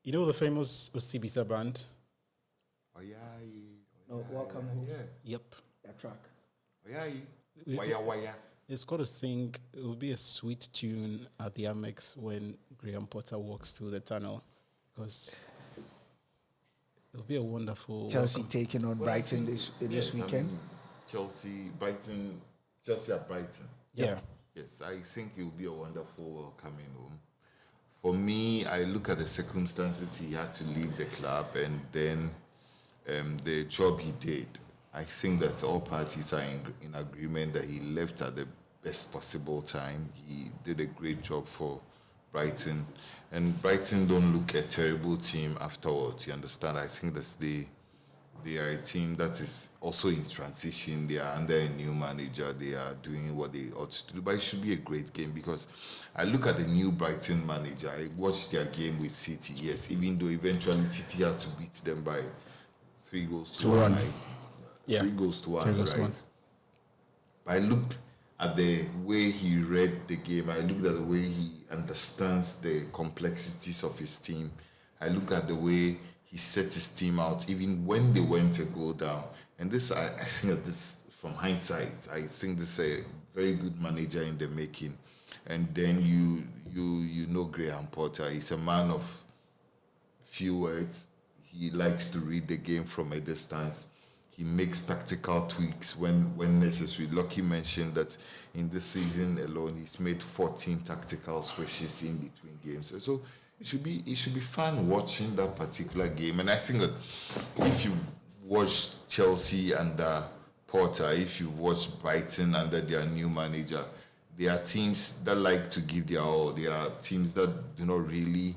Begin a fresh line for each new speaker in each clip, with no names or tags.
You know the famous Osibisa band?
Oh yeah.
No, welcome home.
Yeah.
Yep.
That track.
Oh yeah. Waya.
It's got to sing. It will be a sweet tune at the Amex when Graham Potter walks through the tunnel, because it will be a wonderful
Chelsea
welcome.
taking on Brighton this weekend.
Chelsea at Brighton.
Yeah.
Yes, I think it will be a wonderful welcoming home. For me, I look at the circumstances he had to leave the club, and then the job he did. I think that all parties are in agreement that he left at the best possible time. He did a great job for Brighton, and Brighton don't look a terrible team afterwards. You understand? I think that they are a team that is also in transition. They are under a new manager. They are doing what they ought to do. But it should be a great game, because I look at the new Brighton manager. I watched their game with City. Yes, even though eventually City had to beat them by 3 goals to 1. 3 goals to 1, right? But I looked at the way he read the game. I looked at the way he understands the complexities of his team. I look at the way he set his team out, even when they went to go down. And this, I think that this, from hindsight, I think this is a very good manager in the making. And then you know Graham Potter. He's a man of few words. He likes to read the game from a distance. He makes tactical tweaks when necessary. Lucky mentioned that in this season alone, he's made 14 tactical switches in between games. So it should be fun watching that particular game. And I think that if you've watched Chelsea under Potter, if you've watched Brighton under their new manager, they are teams that like to give their all. They are teams that do not really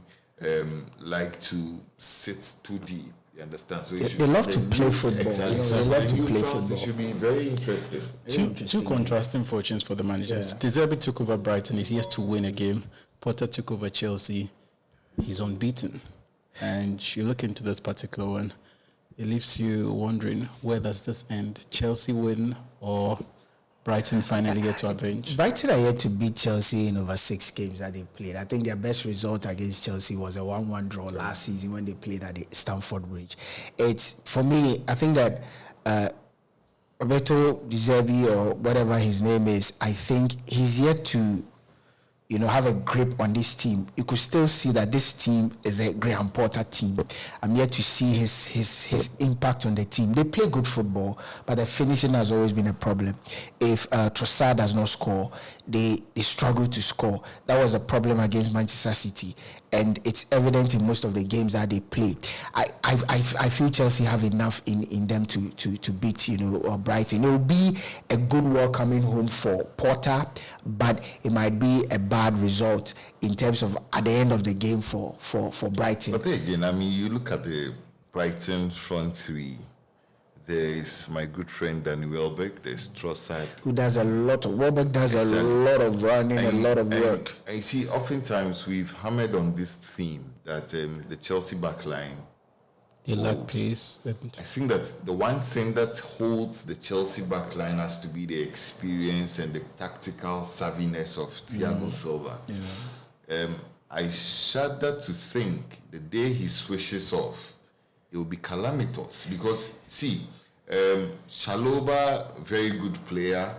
like to sit too deep. You understand? So
they love to play football.
Exactly.
They love to play football.
It should be very interesting.
Two contrasting fortunes for the managers. De Zerbi took over Brighton. He's yet to win a game. Potter took over Chelsea. He's unbeaten. And you look into this particular one, it leaves you wondering, where does this end? Chelsea win or Brighton finally get to avenge?
Brighton are yet to beat Chelsea in over 6 games that they played. I think their best result against Chelsea was a 1-1 draw last season when they played at the Stamford Bridge. It's, for me, I think that Roberto De Zerbi, or whatever his name is, I think he's yet to have a grip on this team. You could still see that this team is a Graham Potter team. I'm yet to see his impact on the team. They play good football, but the finishing has always been a problem. If Trossard does not score, they struggle to score. That was a problem against Manchester City, and it's evident in most of the games that they play. I feel Chelsea have enough in them to beat Brighton. It will be a good welcoming home for Potter, but it might be a bad result in terms of at the end of the game for Brighton.
But again, I mean, you look at the Brighton front three. There's my good friend Danny Welbeck. There's Trossard,
who does a lot of Welbeck does a lot of running, a lot of work.
And you see, oftentimes we've hammered on this theme that the Chelsea backline,
they lack pace.
I think that the one thing that holds the Chelsea backline has to be the experience and the tactical savviness of Thiago Silva. Yeah. I shudder to think the day he switches off, it will be calamitous, because see, Chalobah, very good player,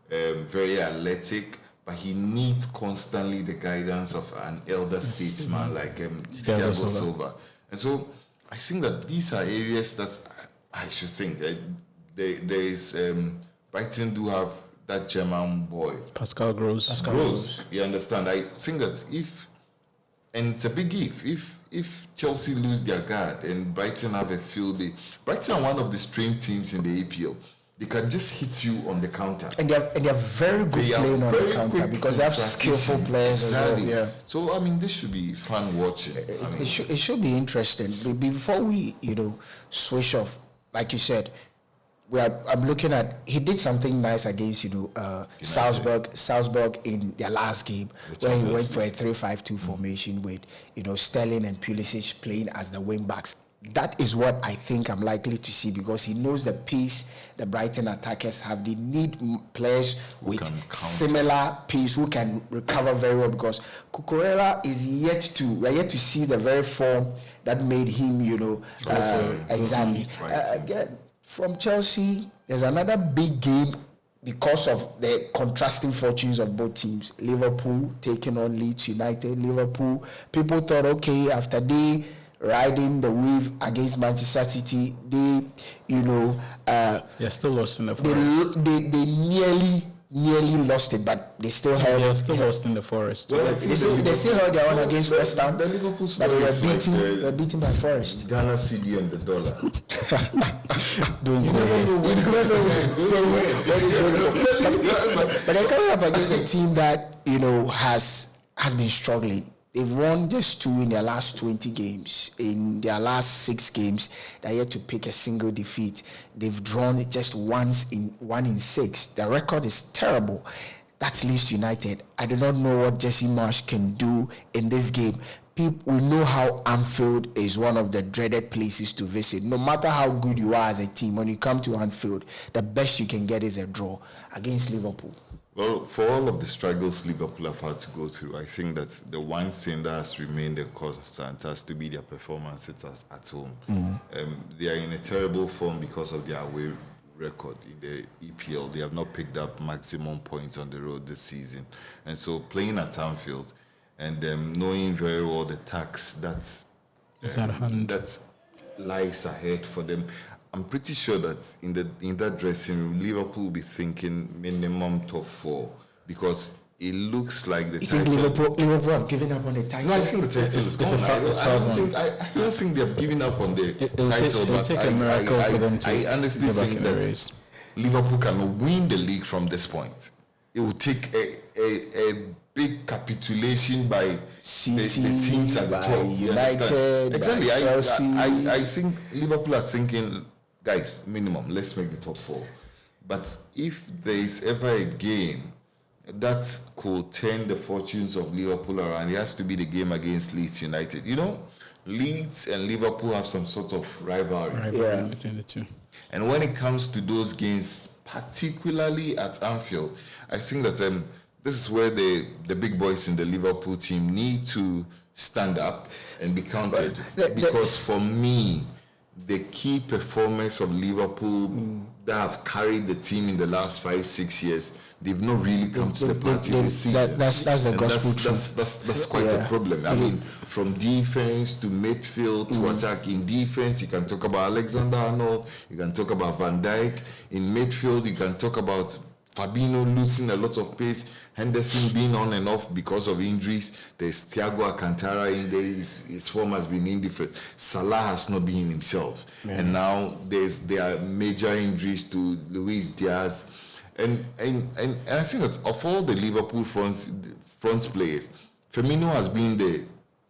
very athletic, but he needs constantly the guidance of an elder statesman like Thiago Silva. And so I think that these are areas that I should think. There is Brighton do have that German boy,
Pascal
Gross. You understand? I think that and it's a big if Chelsea lose their guard and Brighton have a field day. Brighton are one of the strange teams in the APL. They can just hit you on the counter.
And they are very good playing on the counter because they have skillful players.
Exactly.
As well. Yeah.
So, I mean, this should be fun watching.
It should be interesting. Before we, switch off, like you said, I'm looking at, he did something nice against, Salzburg in their last game, where he went for a 3-5-2 formation with, Sterling and Pulisic playing as the wing backs. that is what I think I'm likely to see, because he knows the pace the Brighton attackers have. They need players with similar pace who can recover very well, because Cucurella we are yet to see the very form that made him, exactly. Again, from Chelsea, there's another big game because of the contrasting fortunes of both teams. Liverpool taking on Leeds United. Liverpool, people thought, okay, after they riding the wave against Manchester City,
they're still lost in the Forest.
They nearly lost it, but they still held.
They're still lost in the Forest.
Well, they still held their own against West Ham.
The Liverpool
but they were beaten by Forest.
Ghana CD and the dollar.
Don't go
But they're coming up against a team that has been struggling. They've won just 2 in their last 20 games. In their last 6 games, they're yet to pick a single defeat. They've drawn just 1 in 6. The record is terrible. That's Leeds United. I do not know what Jesse Marsh can do in this game. We know how Anfield is one of the dreaded places to visit. No matter how good you are as a team, when you come to Anfield, the best you can get is a draw against Liverpool.
Well, for all of the struggles Liverpool have had to go through, I think that the one thing that has remained a constant has to be their performances at home. They are in a terrible form because of their away record in the EPL. They have not picked up maximum points on the road this season. And so playing at Anfield and knowing very well the tax that lies ahead for them, I'm pretty sure that in that dressing room, Liverpool will be thinking minimum top 4, because it looks like the title.
You think Liverpool have given up on the title?
No, I think the title is gone. I don't think they've given up on the title.
It'll take a miracle for them to.
I honestly think that Liverpool can win the league from this point. It will take a big capitulation by
City,
the teams at the top.
United,
exactly.
Chelsea.
I think Liverpool are thinking, guys, minimum, let's make the top 4. But if there is ever a game that could turn the fortunes of Liverpool around, it has to be the game against Leeds United. Leeds and Liverpool have some sort of rivalry
between the two.
And when it comes to those games, particularly at Anfield, I think that this is where the big boys in the Liverpool team need to stand up and be counted. Because for me, the key performance of Liverpool that have carried the team in the last 5-6 years, they've not really come to the party this season.
That's the gospel truth.
That's quite a problem. I mean, from defense to midfield to attack. In defense, you can talk about Alexander-Arnold, you can talk about Van Dijk. In midfield, you can talk about Fabinho losing a lot of pace, Henderson being on and off because of injuries. There's Thiago Alcantara in there, his form has been indifferent. Salah has not been himself. And now there are major injuries to Luis Diaz. And I think that of all the Liverpool front players, Firmino has been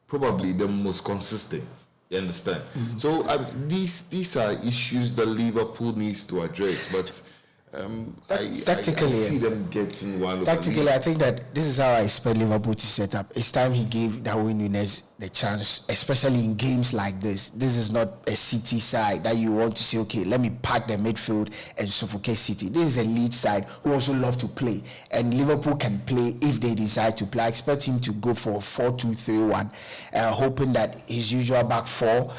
probably the most consistent. You understand? So these are issues that Liverpool needs to address, but
tactically,
I see them getting one.
Tactically, I think that this is how I expect Liverpool to set up. It's time he gave Darwin Núñez the chance, especially in games like this. This is not a City side that you want to say, okay, let me pack the midfield and suffocate City. This is a Leeds side who also love to play, and Liverpool can play if they decide to play. I expect him to go for a 4-2-3-1, hoping that his usual back 4,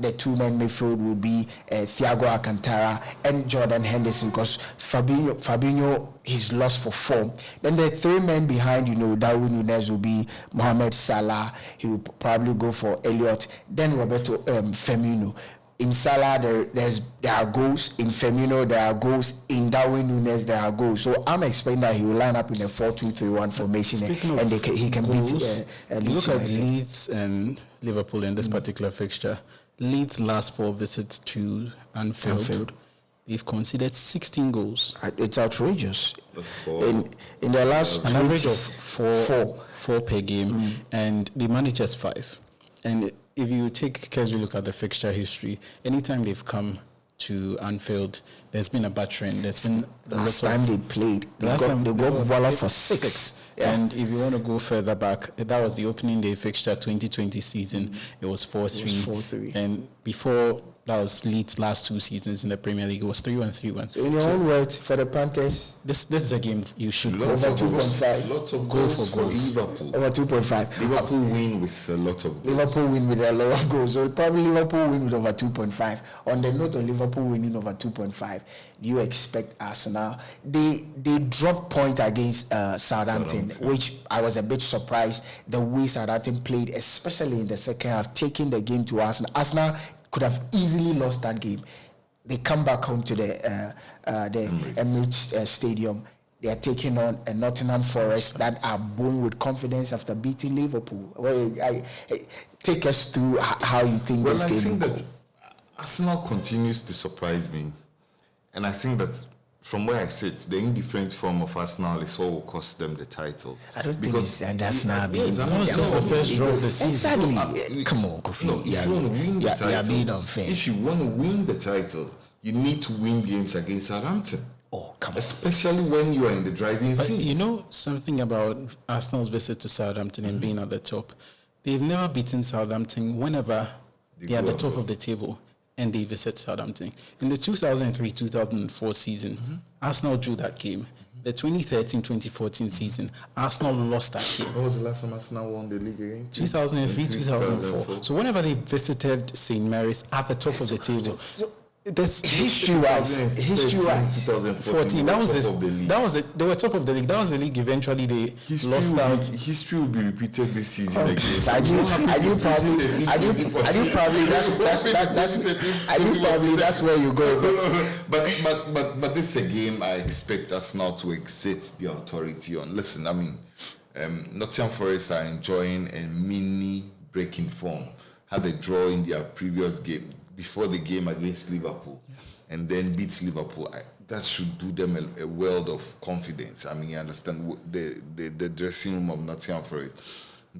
the 2-man midfield will be Thiago Alcantara and Jordan Henderson, because Fabinho he's lost for form. Then the 3 men behind, Darwin Núñez will be Mohamed Salah. He will probably go for Elliott. Then Roberto Firmino. In Salah, there are goals. In Firmino, there are goals. In Darwin Núñez, there are goals. So I'm expecting that he will line up in a 4-2-3-1 formation, and he can beat Leeds.
Look at Leeds and Liverpool in this particular fixture. Leeds' last 4 visits to Anfield. They've conceded 16 goals.
It's outrageous. In their last
an average of four per game, and they manage just 5. And if you take a casual look at the fixture history, anytime they've come to Anfield, there's been a battering. There's been
last time they played, they got Voila for 6. Yeah.
And if you want to go further back, that was the opening day fixture 2020 season. It was 4-3. And before, that was Leeds' last 2 seasons in the Premier League. It was 3-1, 3-1.
So in your own words, for the Panthers,
this is a game you should go
over
for.
2.5.
Lots of
Go
goals
for goals.
Liverpool.
Over 2.5.
Liverpool win with a lot of goals.
Liverpool win with a lot of goals. So probably Liverpool win with over 2.5. On the note of Liverpool winning over 2.5, do you expect Arsenal? They dropped point against Southampton, which I was a bit surprised the way Southampton played, especially in the second half, taking the game to Arsenal. Arsenal could have easily lost that game. They come back home to the Emirates Stadium. They are taking on a Nottingham Forest that are born with confidence after beating Liverpool. Well, take us through how you think this game.
I think that Arsenal continues to surprise me, and I think that from where I sit, the indifferent form of Arsenal is what will cost them the title.
I don't think it's Arsenal being
the first draw of the season.
Exactly. Come on, Kofi.
No, if you want to win the title,
you're being unfair.
If you want to win the title, you need to win games against Southampton.
Oh, come on.
Especially when you are in the driving seat.
You know something about Arsenal's visit to Southampton and being at the top? They've never beaten Southampton whenever they're at the top of the table and they visit Southampton. In the 2003-2004 season, Arsenal drew that game. The 2013-2014 season, Arsenal lost that game.
When was the last time Arsenal won the league again?
2003-2004. So whenever they visited St. Mary's at the top of the table,
That's history-wise.
14. They were top of the league. That was the league. Eventually, they lost out.
History will be repeated this season again.
So I knew probably that's where you go.
But this is a game I expect Arsenal to exert the authority on. Listen, I mean, Nottingham Forest are enjoying a mini break in form. Had a draw in their previous game before the game against Liverpool, and then beats Liverpool. That should do them a world of confidence. I mean, you understand the dressing room of Nottingham Forest,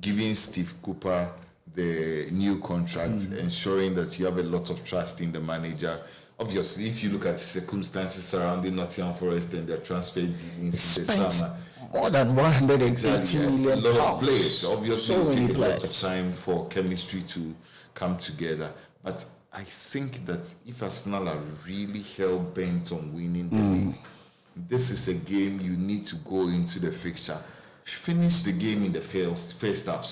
giving Steve Cooper the new contract, ensuring that you have a lot of trust in the manager. Obviously, if you look at the circumstances surrounding Nottingham Forest and their transfer dealings in the summer,
more than 180 million
a lot
pounds.
of players. Obviously,
So
it will
many
take a lot of
players.
time for chemistry to come together. But I think that if Arsenal are really hell-bent on winning the league, this is a game you need to go into the fixture. Finish the game in the first half,